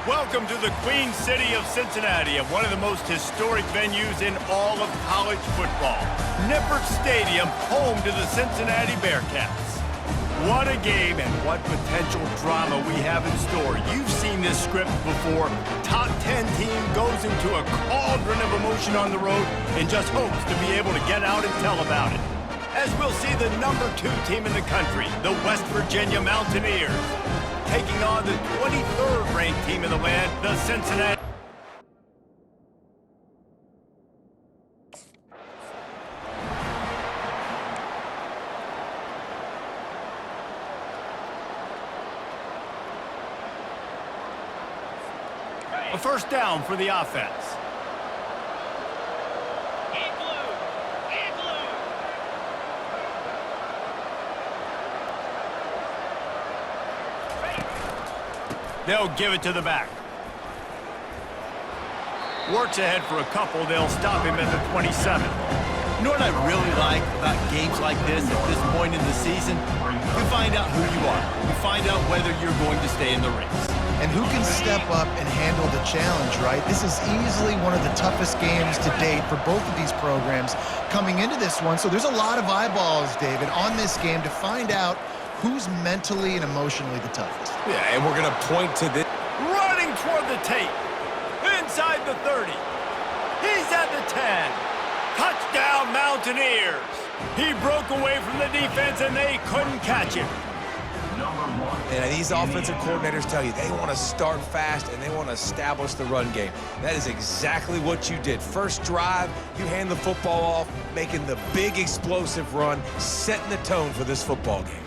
Welcome to the Queen City of Cincinnati, at one of the most historic venues in all of college football. Nippert Stadium, home to the Cincinnati Bearcats. What a game and what potential drama we have in store. You've seen this script before. Top 10 team goes into a cauldron of emotion on the road and just hopes to be able to get out and tell about it. As we'll see the number 2 team in the country, the West Virginia Mountaineers, taking on the 23rd ranked team in the land, the Cincinnati. A first down for the offense. They'll give it to the back. Works ahead for a couple. They'll stop him at the 27. You know what I really like about games like this at this point in the season? You find out who you are. You find out whether you're going to stay in the race. And who can step up and handle the challenge, right? This is easily one of the toughest games to date for both of these programs coming into this one. So there's a lot of eyeballs, David, on this game to find out who's mentally and emotionally the toughest. Yeah, and we're going to point to this. Running toward the tape. Inside the 30. He's at the 10. Touchdown, Mountaineers. He broke away from the defense, and they couldn't catch him. And these offensive coordinators tell you they want to start fast and they want to establish the run game. That is exactly what you did. First drive, you hand the football off, making the big explosive run, setting the tone for this football game.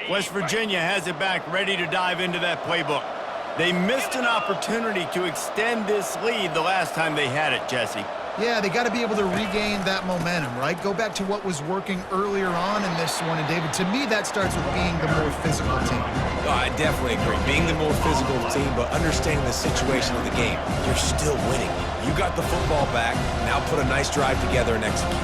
West Virginia has it back, ready to dive into that playbook. They missed an opportunity to extend this lead the last time they had it, Jesse. Yeah, they got to be able to regain that momentum, right? Go back to what was working earlier on in this one. And, David, to me, that starts with being the more physical team. Oh, I definitely agree. Being the more physical team, but understanding the situation of the game. You're still winning. You got the football back. Now put a nice drive together and execute.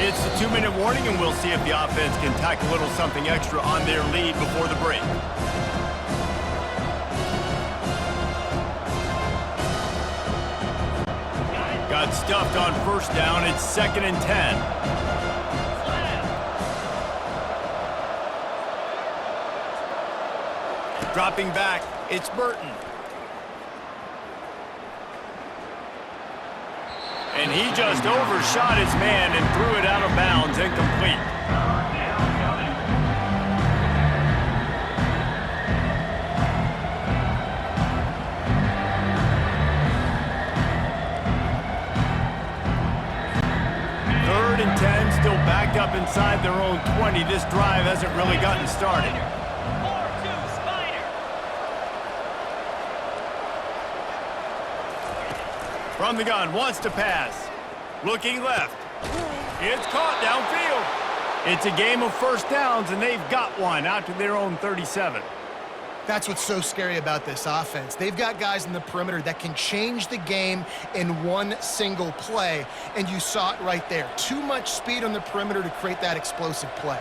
It's a 2-minute warning, and we'll see if the offense can tack a little something extra on their lead before the break. Got stuffed on first down. It's 2nd and 10. Dropping back, it's Burton. And he just overshot his man and threw it out of bounds, incomplete. Third and 10, still backed up inside their own 20. This drive hasn't really gotten started. From the gun, wants to pass. Looking left. It's caught downfield. It's a game of first downs, and they've got one out to their own 37. That's what's so scary about this offense. They've got guys in the perimeter that can change the game in one single play, and you saw it right there. Too much speed on the perimeter to create that explosive play.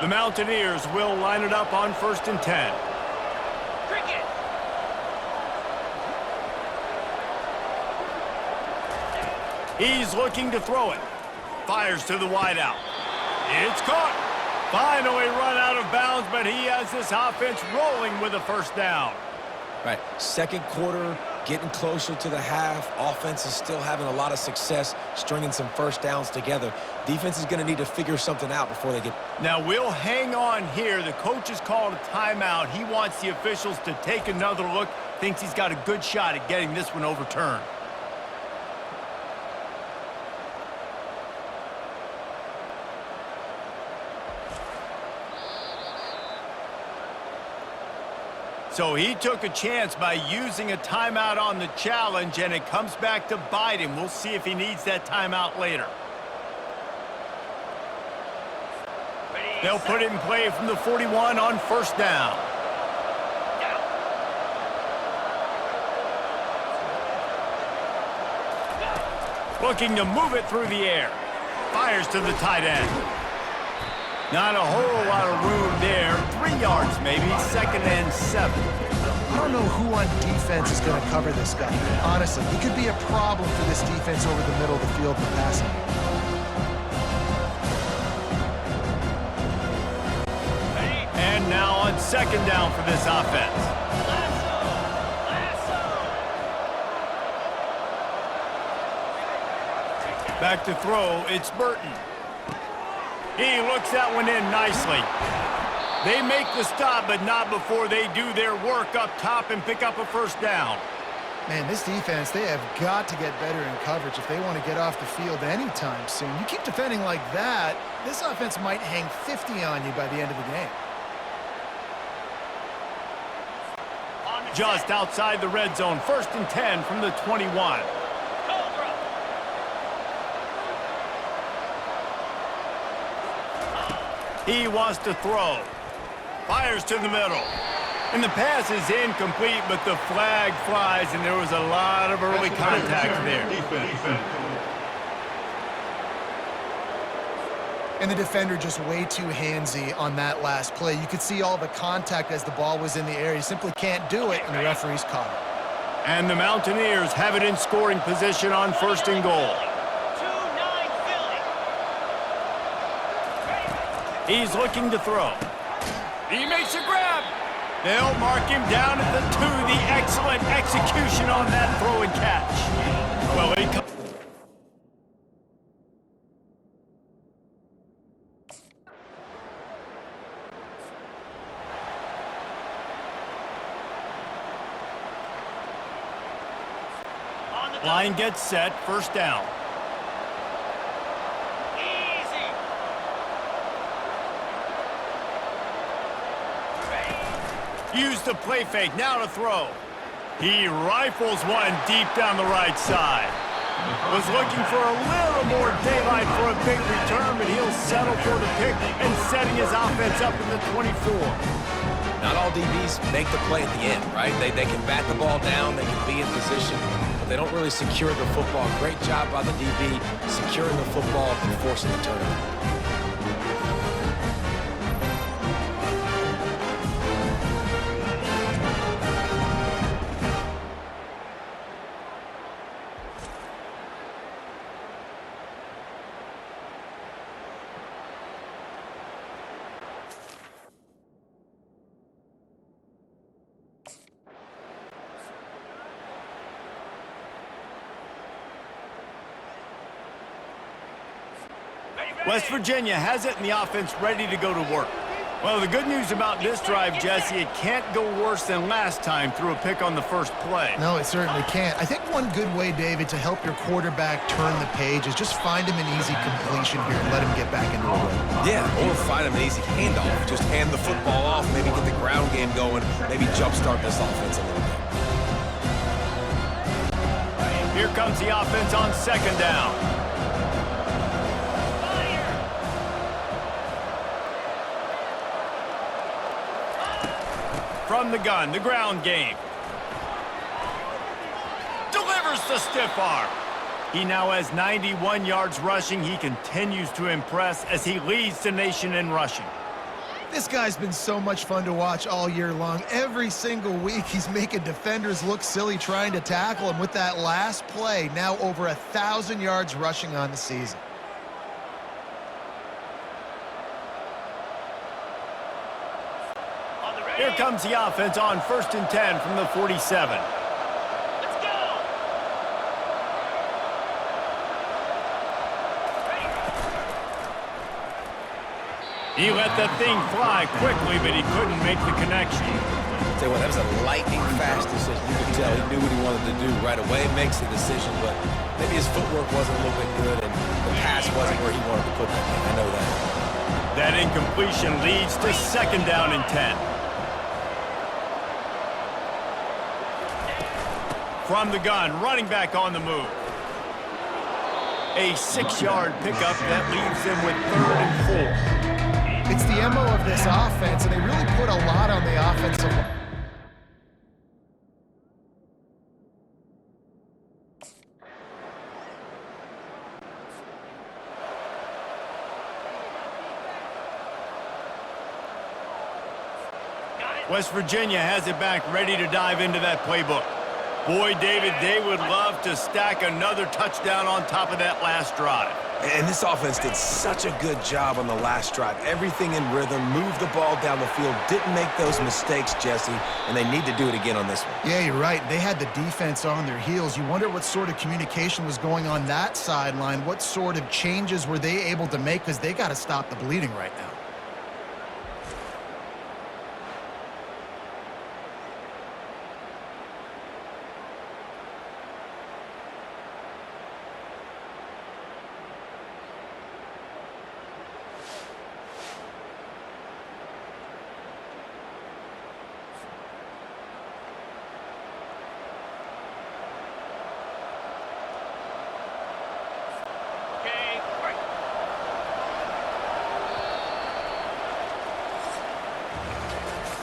The Mountaineers will line it up on 1st and 10. He's looking to throw it. Fires to the wideout. It's caught. Finally run out of bounds, but he has this offense rolling with a first down. Right, second quarter, getting closer to the half. Offense is still having a lot of success stringing some first downs together. Defense is going to need to figure something out before they get... Now, we'll hang on here. The coach has called a timeout. He wants the officials to take another look. Thinks he's got a good shot at getting this one overturned. So he took a chance by using a timeout on the challenge, and it comes back to bite him. We'll see if he needs that timeout later. They'll put it in play from the 41 on first down. Looking to move it through the air. Fires to the tight end. Not a whole lot of room there. 3 yards maybe, 2nd and 7. I don't know who on defense is going to cover this guy. Honestly, he could be a problem for this defense over the middle of the field in the passing game. And now on 2nd down for this offense. Back to throw, it's Burton. He looks that one in nicely. They make the stop, but not before they do their work up top and pick up a first down. Man, this defense, they have got to get better in coverage if they want to get off the field anytime soon. You keep defending like that, this offense might hang 50 on you by the end of the game. Just outside the red zone, 1st and 10 from the 21. He wants to throw. Fires to the middle. And the pass is incomplete, but the flag flies, and there was a lot of early contact there. And the defender just way too handsy on that last play. You could see all the contact as the ball was in the air. He simply can't do it, and the referee's caught it. And the Mountaineers have it in scoring position on 1st and goal. He's looking to throw. He makes a grab. They'll mark him down at the 2. The excellent execution on that throw and catch. Well, he comes. Line gets set, 1st down. Use the play fake, now to throw. He rifles one deep down the right side. Was looking for a little more daylight for a big return, but he'll settle for the pick and setting his offense up in the 24. Not all DBs make the play at the end, right? They can bat the ball down, they can be in position, but they don't really secure the football. Great job by the DB securing the football and forcing the turnover. West Virginia has it and the offense ready to go to work. Well, the good news about this drive, Jesse, it can't go worse than last time through a pick on the first play. No, it certainly can't. I think one good way, David, to help your quarterback turn the page is just find him an easy completion here and let him get back into a rhythm. Yeah, or find him an easy handoff. Just hand the football off, maybe get the ground game going, maybe jumpstart this offense a little bit. Here comes the offense on 2nd down. From the gun, the ground game. Delivers the stiff arm. He now has 91 yards rushing. He continues to impress as he leads the nation in rushing. This guy's been so much fun to watch all year long. Every single week, he's making defenders look silly trying to tackle him. With that last play, now over 1,000 yards rushing on the season. Here comes the offense on 1st and 10 from the 47. Let's go! He let that thing fly quickly, but he couldn't make the connection. Tell you what, that was a lightning-fast decision. You could tell he knew what he wanted to do right away. Makes the decision, but maybe his footwork wasn't a little bit good, and the pass wasn't where he wanted to put that thing. I know that. That incompletion leads to 2nd down and 10. From the gun, running back on the move. A 6-yard pickup that leaves them with 3rd and 4. It's the MO of this offense, and they really put a lot on the offensive line. West Virginia has it back, ready to dive into that playbook. Boy, David, they would love to stack another touchdown on top of that last drive. And this offense did such a good job on the last drive. Everything in rhythm, moved the ball down the field, didn't make those mistakes, Jesse, and they need to do it again on this one. Yeah, you're right. They had the defense on their heels. You wonder what sort of communication was going on that sideline. What sort of changes were they able to make? Because they got to stop the bleeding right now.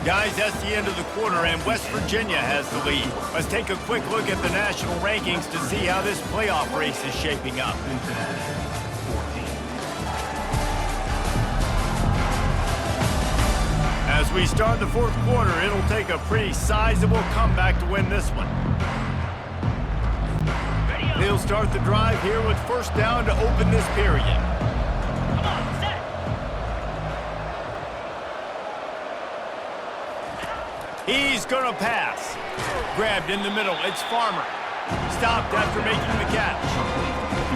Guys, that's the end of the quarter, and West Virginia has the lead. Let's take a quick look at the national rankings to see how this playoff race is shaping up. As we start the 4th quarter, it'll take a pretty sizable comeback to win this one. They'll start the drive here with 1st down to open this period. He's going to pass. Grabbed in the middle. It's Farmer. Stopped after making the catch.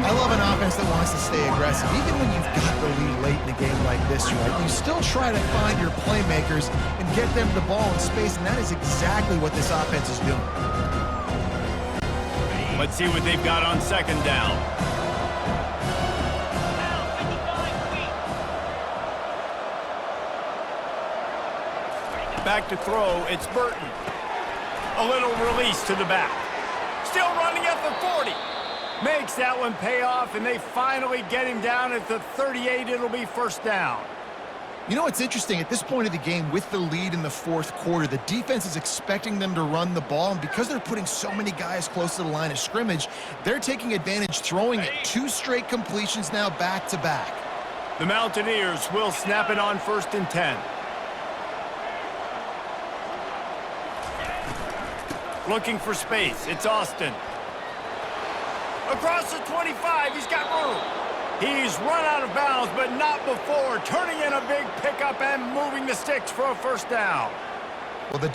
I love an offense that wants to stay aggressive. Even when you've got the lead late in a game like this, right, you still try to find your playmakers and get them the ball in space, and that is exactly what this offense is doing. Let's see what they've got on 2nd down. Back to throw, it's Burton. A little release to the back. Still running at the 40. Makes that one pay off, and they finally get him down at the 38. It'll be 1st down. You know, it's interesting. At this point of the game, with the lead in the 4th quarter, the defense is expecting them to run the ball, and because they're putting so many guys close to the line of scrimmage, they're taking advantage, throwing it 2 straight completions now back-to-back. The Mountaineers will snap it on 1st and 10. Looking for space. It's Austin. Across the 25. He's got room. He's run out of bounds, but not before turning in a big pickup and moving the sticks for a 1st down. Well, the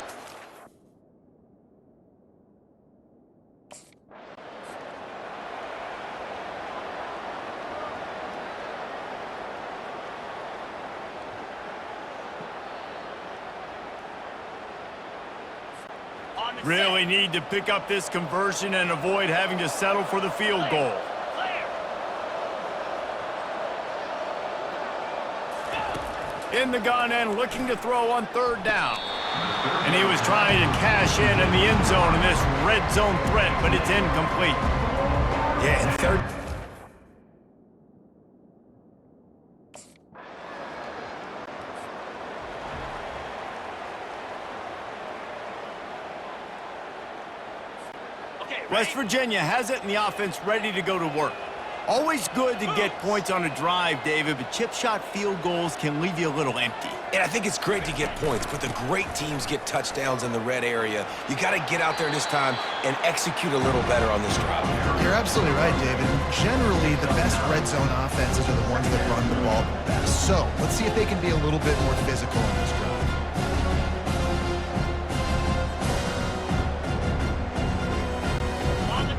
Really need to pick up this conversion and avoid having to settle for the field goal. In the gun and looking to throw on 3rd down. And he was trying to cash in the end zone in this red zone threat, but it's incomplete. Yeah, and 3rd. West Virginia has it, and the offense ready to go to work. Always good to get points on a drive, David, but chip shot field goals can leave you a little empty. And I think it's great to get points, but the great teams get touchdowns in the red area. You got to get out there this time and execute a little better on this drive. You're absolutely right, David. Generally, the best red zone offenses are the ones that run the ball the best. So let's see if they can be a little bit more physical on this drive.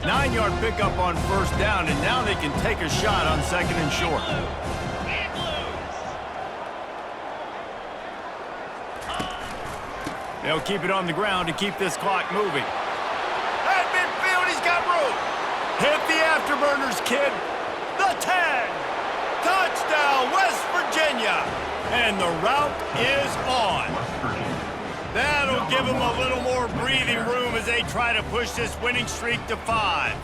9-yard pickup on 1st down, and now they can take a shot on 2nd and short. They'll keep it on the ground to keep this clock moving. At midfield, he's got room. Hit the afterburners, kid. The 10. Touchdown, West Virginia. And the route is on. That'll give him a little more breathing room as they try to push this winning streak to 5.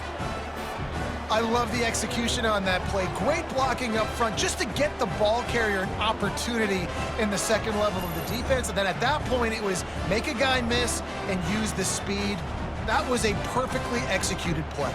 I love the execution on that play. Great blocking up front just to get the ball carrier an opportunity in the second level of the defense. And then at that point, it was make a guy miss and use the speed. That was a perfectly executed play.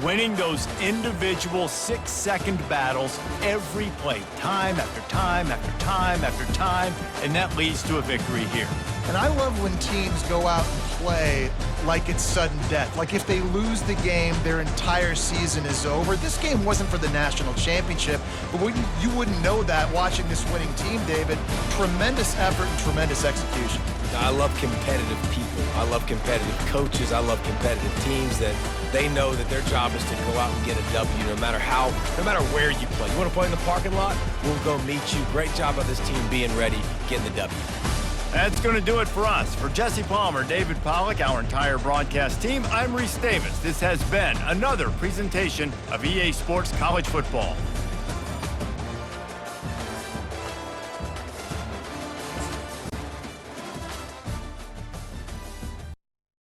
Winning those individual 6-second battles every play, time after time after time after time, and that leads to a victory here. And I love when teams go out and play like it's sudden death. Like if they lose the game, their entire season is over. This game wasn't for the national championship, but you wouldn't know that watching this winning team, David. Tremendous effort and tremendous execution. I love competitive people. I love competitive coaches. I love competitive teams that they know that their job is to go out and get a W no matter where you play. You want to play in the parking lot? We'll go meet you. Great job of this team being ready, getting the W. That's going to do it for us. For Jesse Palmer, David Pollack, our entire broadcast team, I'm Reese Davis. This has been another presentation of EA Sports College Football.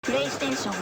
PlayStation